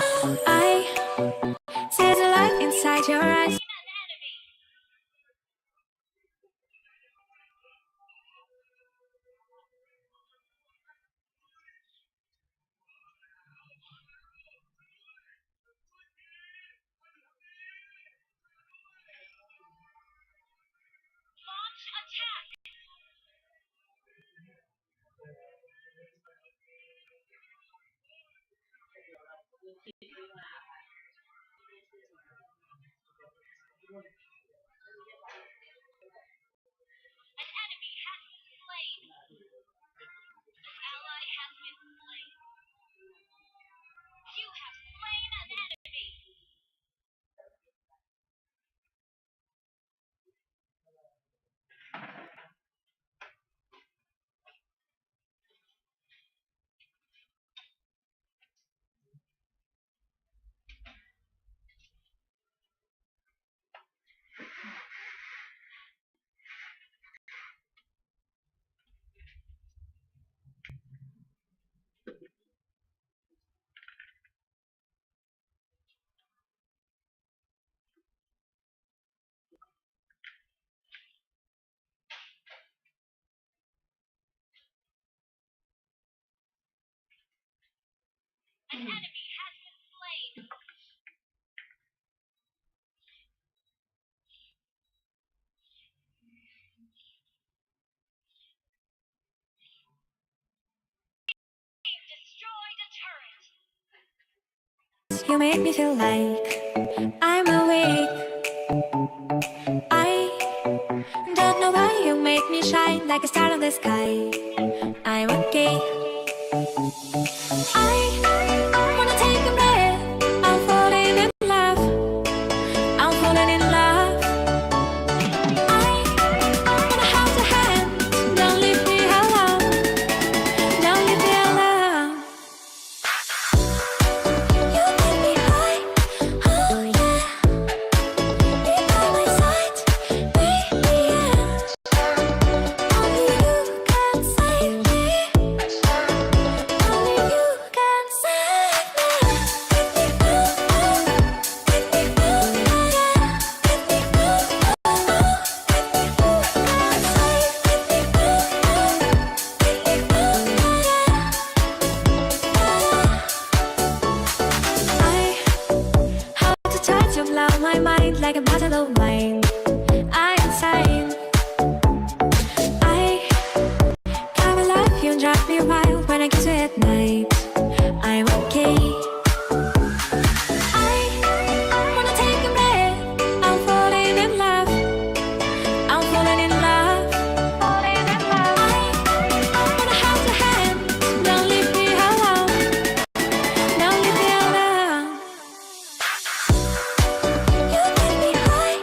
I see the light inside your eyes. You make me feel like I'm awake. I don't know why you make me shine like a star in the sky. I'm okay. I wanna take a breath. I'm falling in love. I'm falling in love. I wanna hold your hand. Don't leave me alone. Don't leave me alone. You make me high. Oh yeah. Be by my side. Baby, yeah. Only you can save me. Only you can save me. I have to touch you, blow my mind like a bottle of wine. I'm insane. I come alive, you drive me wild when I kiss you at night. I'm okay. I wanna take a breath. I'm falling in love. I'm falling in love. Falling in love. I wanna hold your hand. Don't leave me alone. Don't leave me alone. You make me high.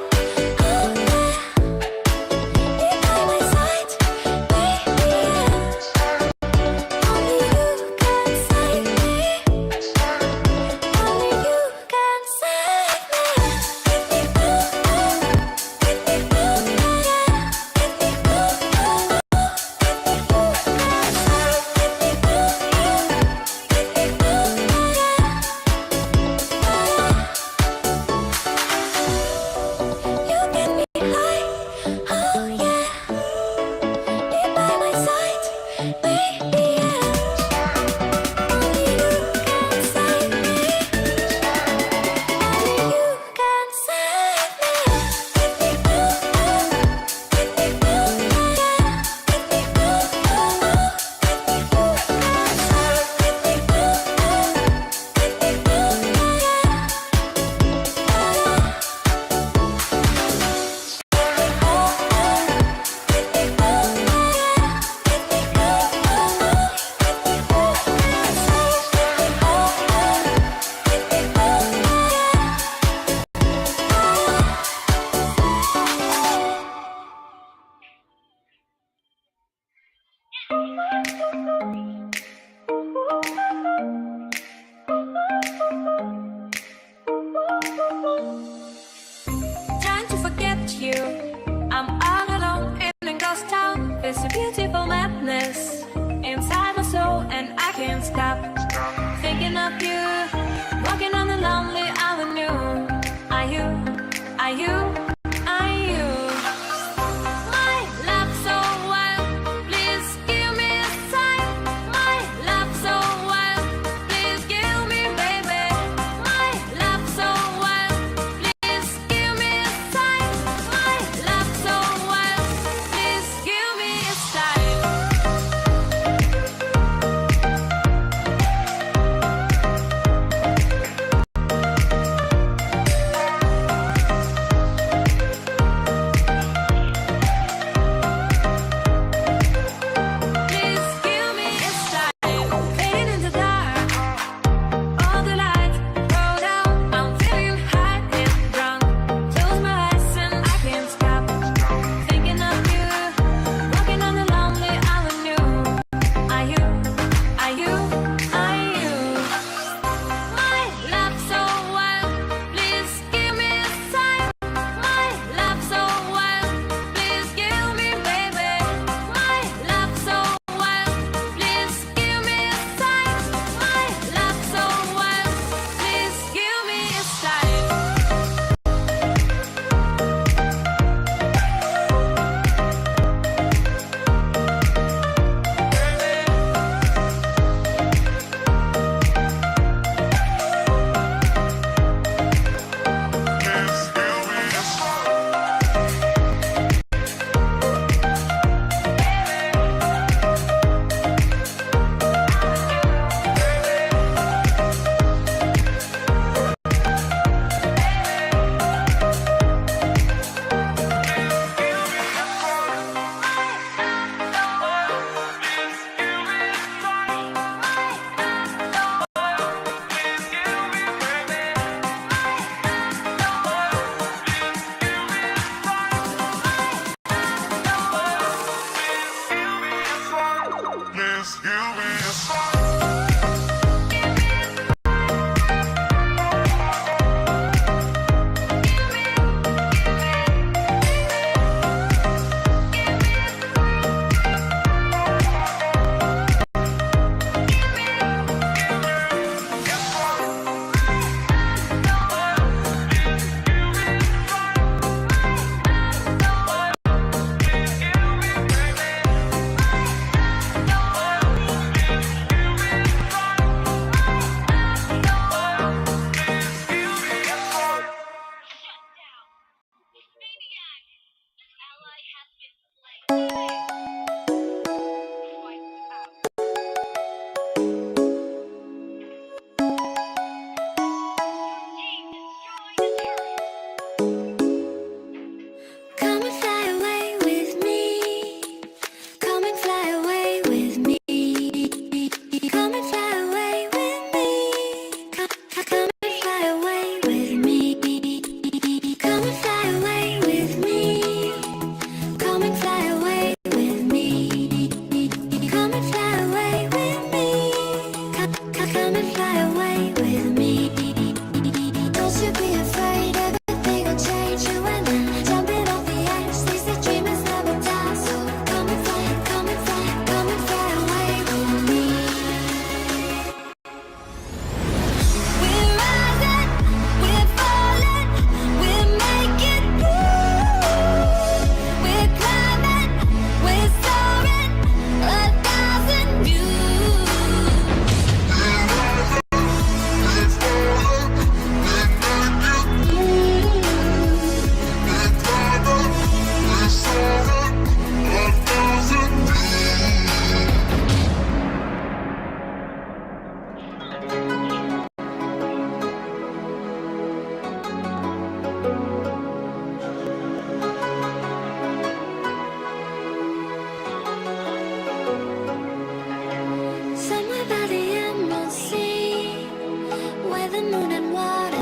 fly away with me. Come and fly away with me. Come and fly away with me. Come and fly away with me. Come and fly away with me. Don't you be afraid, everything will change. You and I jumping off the edge. They say dreamers never die, so come and fly, come and fly, come and fly away with me. We're rising, we're falling, we're making moves. We're climbing, we're soaring, 1,000 views. Somewhere by the emerald sea, where the moon and water